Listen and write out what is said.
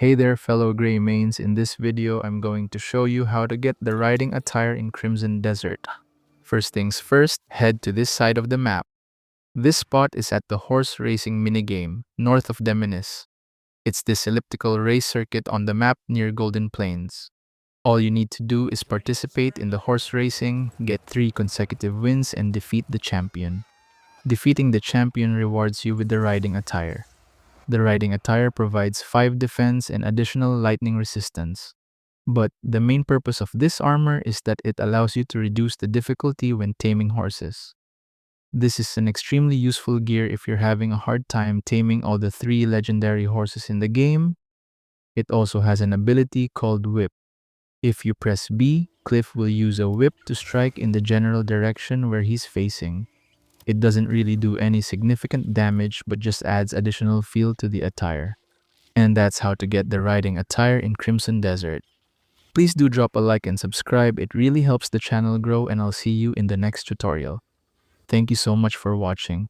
Hey there fellow Grey Mains, in this video I'm going to show you how to get the riding attire in Crimson Desert. First things first, head to this side of the map. This spot is at the horse racing minigame, north of Deminis. It's this elliptical race circuit on the map near Golden Plains. All you need to do is participate in the horse racing, get 3 consecutive wins, and defeat the champion. Defeating the champion rewards you with the riding attire. The riding attire provides 5 defense and additional lightning resistance. But the main purpose of this armor is that it allows you to reduce the difficulty when taming horses. This is an extremely useful gear if you're having a hard time taming all the 3 legendary horses in the game. It also has an ability called Whip. If you press B, Cliff will use a whip to strike in the general direction where he's facing. It doesn't really do any significant damage but just adds additional feel to the attire. And that's how to get the riding attire in Crimson Desert. Please do drop a like and subscribe, it really helps the channel grow, and I'll see you in the next tutorial. Thank you so much for watching.